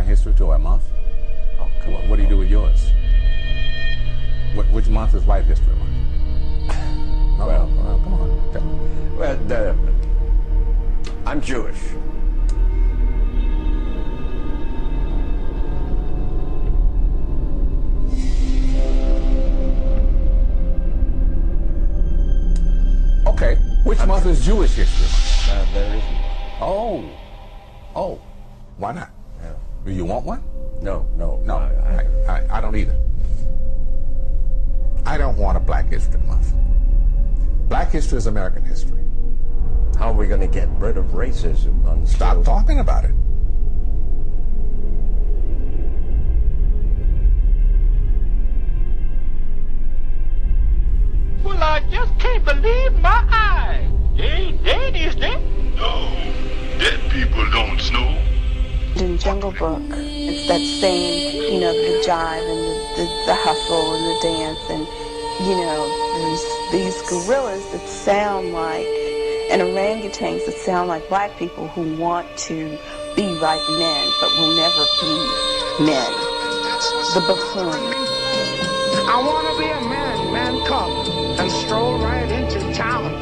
my history to a month? Oh, come on. What do you do with yours? Which month is White History Month? No, well, come on. Tell me. Well, I'm Jewish. Okay. Which month is Jewish History Month? There isn't. Oh. Why not? Yeah. Do you want one? No. I don't either. I don't want a Black History Month. Black history is American history. How are we going to get rid of racism? Stop talking about it. Well, I just can't believe my eyes. They ain't dead, is they? No, dead people don't snow. In Jungle Book, it's that same, the jive and the hustle and the dance and, these gorillas that sound like, and orangutans that sound like black people who want to be like men but will never be men. The buffoon. I want to be a man cub, and stroll right into town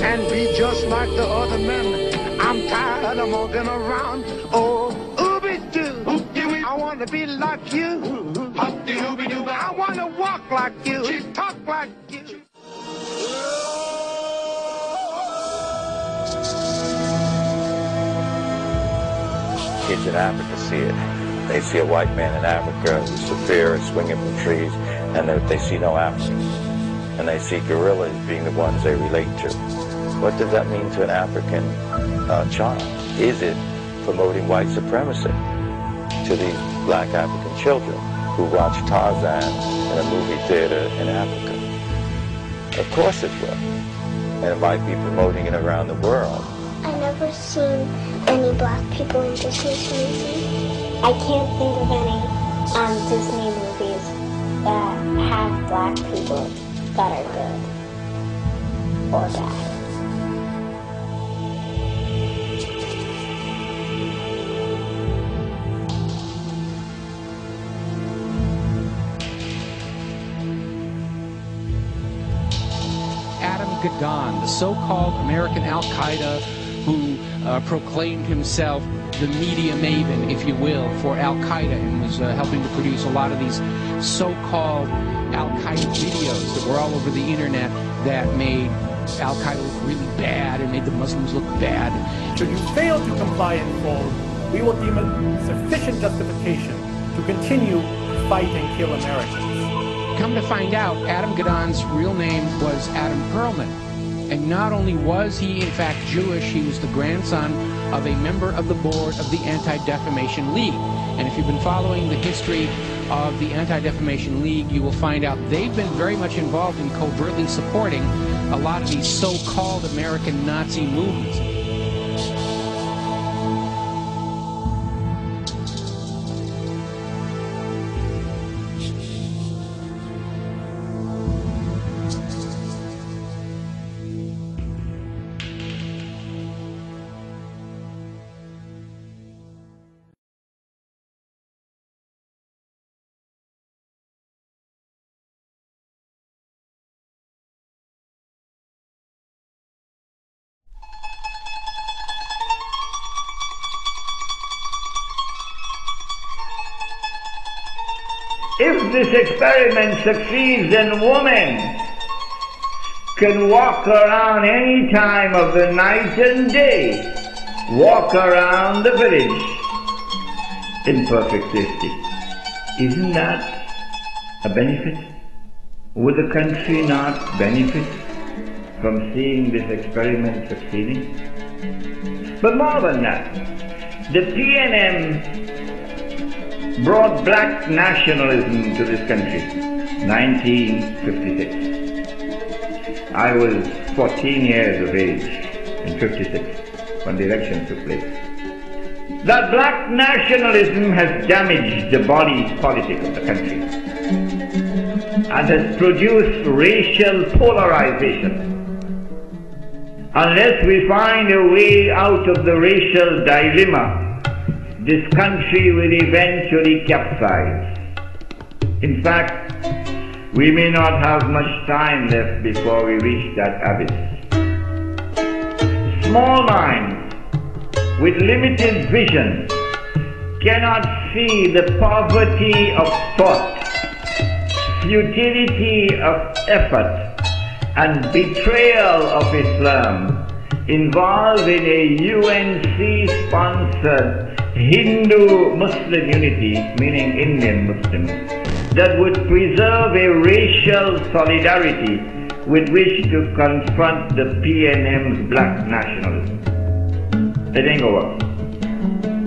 and be just like the other men. I'm tired of walking around. Oh, ooby-doo. I want to be like you. I want to walk like you. Talk like you. Kids in Africa see it. They see a white man in Africa who's severe, swinging from trees, and they see no Africans. And they see gorillas being the ones they relate to. What does that mean to an African child? Is it promoting white supremacy to these black African children who watch Tarzan in a movie theater in Africa? Of course it will. And it might be promoting it around the world. I've never seen any black people in Disney movies. I can't think of any Disney movies that have black people that are good or bad. Adam Gadon, the so-called American Al-Qaeda who proclaimed himself the media maven, if you will, for Al-Qaeda and was helping to produce a lot of these so-called Al-Qaeda videos that were all over the internet that made Al-Qaeda look really bad and made the Muslims look bad. Should you fail to comply in full, we will deem it sufficient justification to continue to fight and kill Americans. Come to find out, Adam Gadon's real name was Adam Perlman. And not only was he, in fact, Jewish, he was the grandson of a member of the board of the Anti-Defamation League. And if you've been following the history of the Anti-Defamation League, you will find out they've been very much involved in covertly supporting a lot of these so-called American Nazi movements. If this experiment succeeds, then women can walk around any time of the night and day, walk around the village in perfect safety. Isn't that a benefit? Would the country not benefit from seeing this experiment succeeding? But more than that, the PNM brought black nationalism to this country, 1956. I was 14 years of age in 56 when the election took place. That black nationalism has damaged the body politic of the country and has produced racial polarization. Unless we find a way out of the racial dilemma, this country will eventually capsize. In fact, we may not have much time left before we reach that abyss. Small minds with limited vision cannot see the poverty of thought, futility of effort, and betrayal of Islam involved in a UNC-sponsored Hindu-Muslim unity, meaning Indian Muslims, that would preserve a racial solidarity with which to confront the PNM's black nationalism. It ain't gonna work.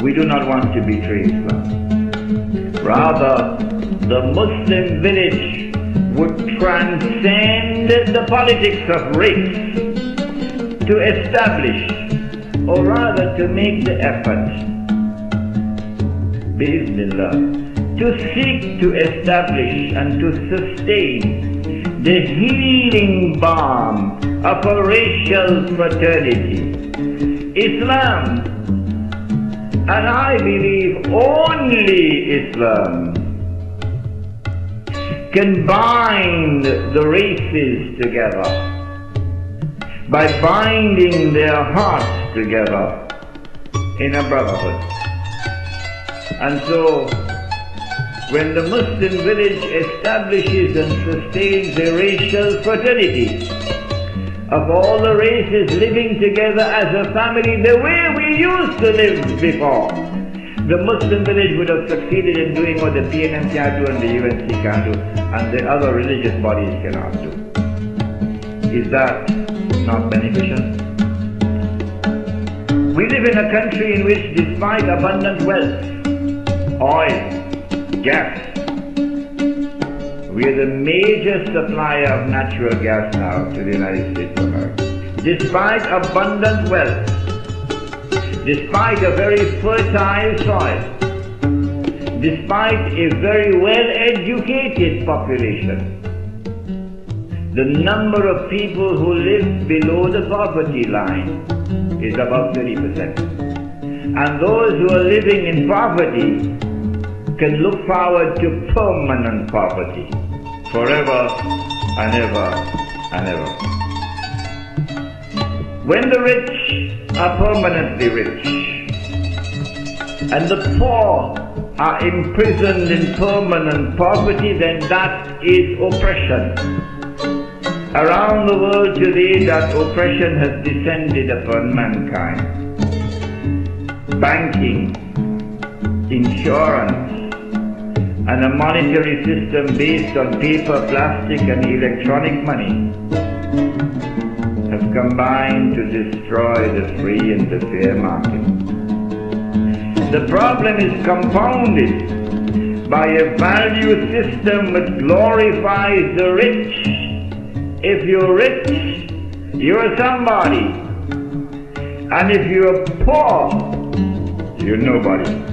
We do not want to betray Islam. Rather, the Muslim village would transcend the politics of race to establish, or rather to make the effort, Bismillah, to seek to establish and to sustain the healing balm of a racial fraternity. Islam, and I believe only Islam, can bind the races together by binding their hearts together in a brotherhood. And so, when the Muslim village establishes and sustains a racial fraternity of all the races living together as a family the way we used to live before, the Muslim village would have succeeded in doing what the PNM can't do and the UNC can't do and the other religious bodies cannot do. Is that not beneficial? We live in a country in which, despite abundant wealth, oil, gas, we are the major supplier of natural gas now to the United States of America. Despite abundant wealth, despite a very fertile soil, despite a very well-educated population, the number of people who live below the poverty line is about 30%. And those who are living in poverty can look forward to permanent poverty, forever and ever and ever. When the rich are permanently rich, and the poor are imprisoned in permanent poverty, then that is oppression. Around the world today, that oppression has descended upon mankind. Banking, insurance, and a monetary system based on paper, plastic, and electronic money have combined to destroy the free and the fair market. The problem is compounded by a value system that glorifies the rich. If you're rich, you're somebody. And if you're poor, you're nobody.